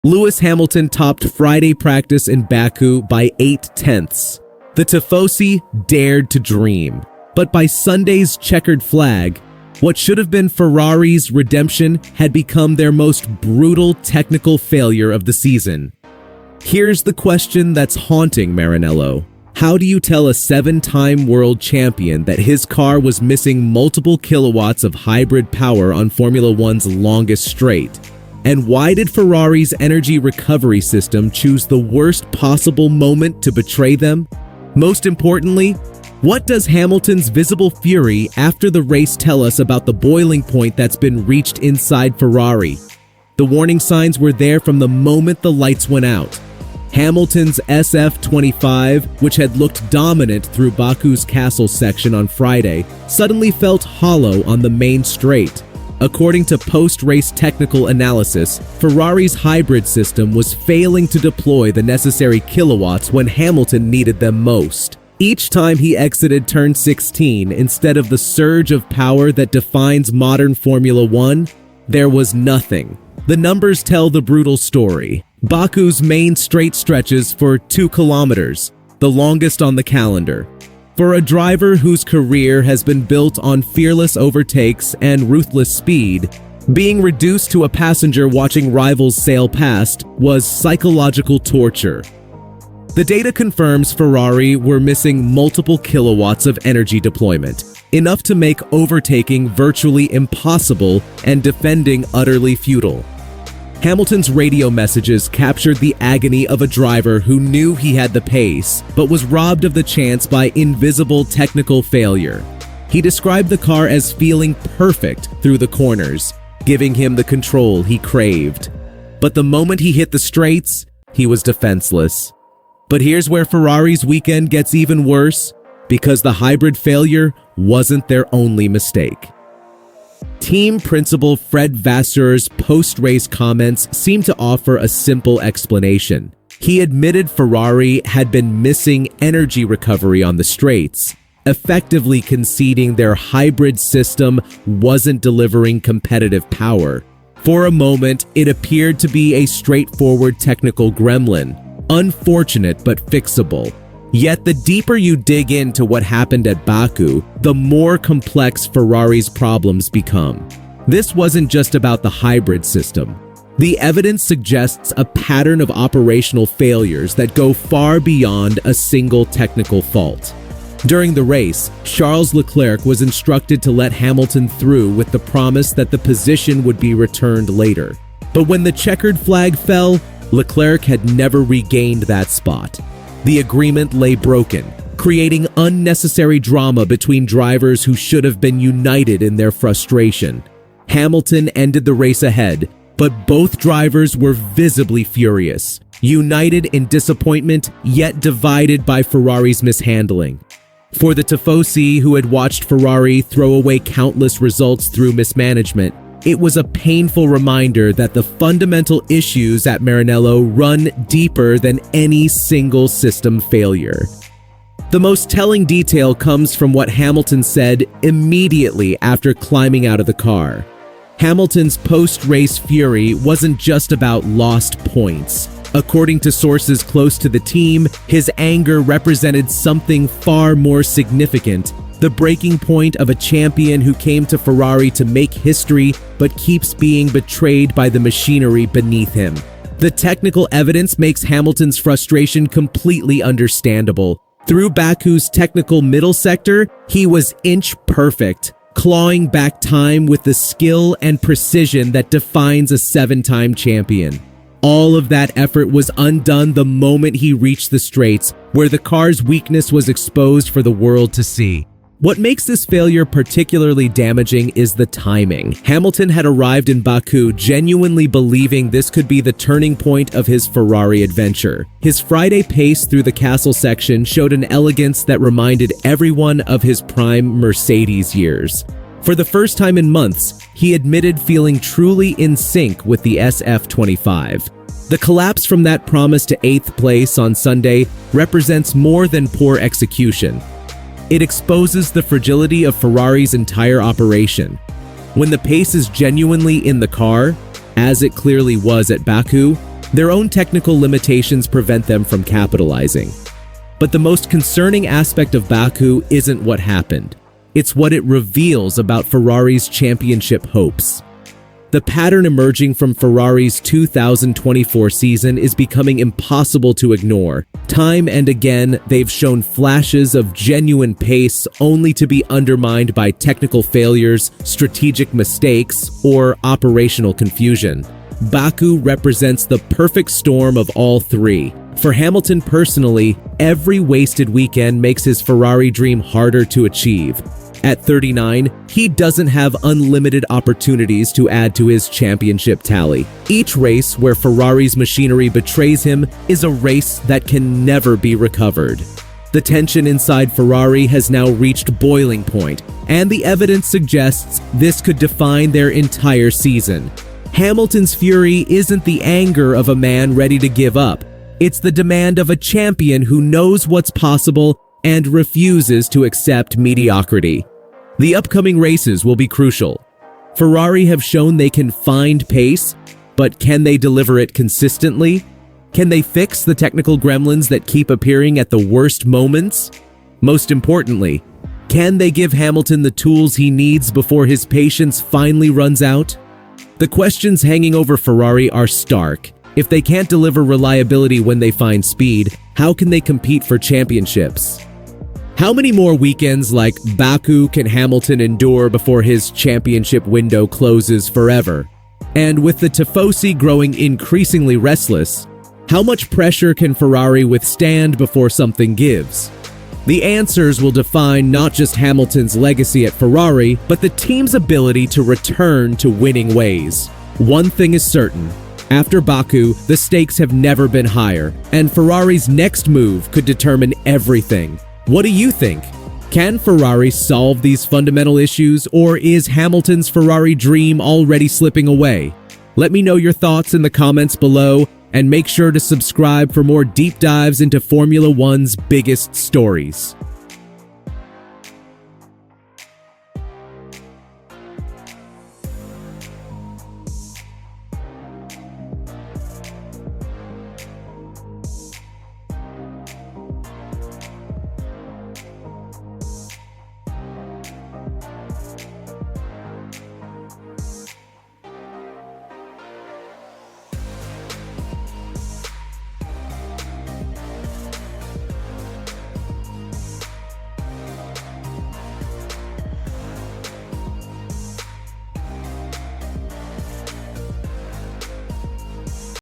Lewis Hamilton topped Friday practice in Baku by 8/10. The Tifosi dared to dream, but by Sunday's checkered flag, what should have been Ferrari's redemption had become their most brutal technical failure of the season. Here's the question that's haunting Maranello. How do you tell a 7-time world champion that his car was missing multiple kilowatts of hybrid power on Formula One's longest straight? And why did Ferrari's energy recovery system choose the worst possible moment to betray them? Most importantly, what does Hamilton's visible fury after the race tell us about the boiling point that's been reached inside Ferrari? The warning signs were there from the moment the lights went out. Hamilton's SF-25, which had looked dominant through Baku's castle section on Friday, suddenly felt hollow on the main straight. According to post-race technical analysis, Ferrari's hybrid system was failing to deploy the necessary kilowatts when Hamilton needed them most. Each time he exited turn 16, instead of the surge of power that defines modern Formula One, there was nothing. The numbers tell the brutal story. Baku's main straight stretches for 2 kilometers, the longest on the calendar. For a driver whose career has been built on fearless overtakes and ruthless speed, being reduced to a passenger watching rivals sail past was psychological torture. The data confirms Ferrari were missing multiple kilowatts of energy deployment, enough to make overtaking virtually impossible and defending utterly futile. Hamilton's radio messages captured the agony of a driver who knew he had the pace, but was robbed of the chance by invisible technical failure. He described the car as feeling perfect through the corners, giving him the control he craved. But the moment he hit the straights, he was defenseless. But here's where Ferrari's weekend gets even worse, because the hybrid failure wasn't their only mistake. Team principal Fred Vasseur's post-race comments seem to offer a simple explanation. He admitted Ferrari had been missing energy recovery on the straights, effectively conceding their hybrid system wasn't delivering competitive power. For a moment, it appeared to be a straightforward technical gremlin, unfortunate but fixable. Yet the deeper you dig into what happened at Baku, the more complex Ferrari's problems become. This wasn't just about the hybrid system. The evidence suggests a pattern of operational failures that go far beyond a single technical fault. During the race, Charles Leclerc was instructed to let Hamilton through with the promise that the position would be returned later. But when the checkered flag fell, Leclerc had never regained that spot. The agreement lay broken, creating unnecessary drama between drivers who should have been united in their frustration. Hamilton ended the race ahead, but both drivers were visibly furious, united in disappointment, yet divided by Ferrari's mishandling. For the Tifosi, who had watched Ferrari throw away countless results through mismanagement, it was a painful reminder that the fundamental issues at Maranello run deeper than any single system failure. The most telling detail comes from what Hamilton said immediately after climbing out of the car. Hamilton's post-race fury wasn't just about lost points. According to sources close to the team, his anger represented something far more significant: the breaking point of a champion who came to Ferrari to make history but keeps being betrayed by the machinery beneath him. The technical evidence makes Hamilton's frustration completely understandable. Through Baku's technical middle sector, he was inch perfect, clawing back time with the skill and precision that defines a 7-time champion. All of that effort was undone the moment he reached the straights, where the car's weakness was exposed for the world to see. What makes this failure particularly damaging is the timing. Hamilton had arrived in Baku genuinely believing this could be the turning point of his Ferrari adventure. His Friday pace through the castle section showed an elegance that reminded everyone of his prime Mercedes years. For the first time in months, he admitted feeling truly in sync with the SF-25. The collapse from that promise to 8th place on Sunday represents more than poor execution. It exposes the fragility of Ferrari's entire operation. When the pace is genuinely in the car, as it clearly was at Baku, Their own technical limitations prevent them from capitalizing. But the most concerning aspect of Baku isn't what happened. It's what it reveals about Ferrari's championship hopes. The pattern emerging from Ferrari's 2024 season is becoming impossible to ignore. Time and again, they've shown flashes of genuine pace only to be undermined by technical failures, strategic mistakes, or operational confusion. Baku represents the perfect storm of all three. For Hamilton personally, every wasted weekend makes his Ferrari dream harder to achieve. At 39, he doesn't have unlimited opportunities to add to his championship tally. Each race where Ferrari's machinery betrays him is a race that can never be recovered. The tension inside Ferrari has now reached boiling point, and the evidence suggests this could define their entire season. Hamilton's fury isn't the anger of a man ready to give up. It's the demand of a champion who knows what's possible and refuses to accept mediocrity. The upcoming races will be crucial. Ferrari have shown they can find pace, but can they deliver it consistently? Can they fix the technical gremlins that keep appearing at the worst moments? Most importantly, can they give Hamilton the tools he needs before his patience finally runs out? The questions hanging over Ferrari are stark. If they can't deliver reliability when they find speed, how can they compete for championships? How many more weekends like Baku can Hamilton endure before his championship window closes forever? And with the Tifosi growing increasingly restless, how much pressure can Ferrari withstand before something gives? The answers will define not just Hamilton's legacy at Ferrari, but the team's ability to return to winning ways. One thing is certain. After Baku, the stakes have never been higher, and Ferrari's next move could determine everything. What do you think? Can Ferrari solve these fundamental issues, or is Hamilton's Ferrari dream already slipping away? Let me know your thoughts in the comments below, and make sure to subscribe for more deep dives into Formula One's biggest stories.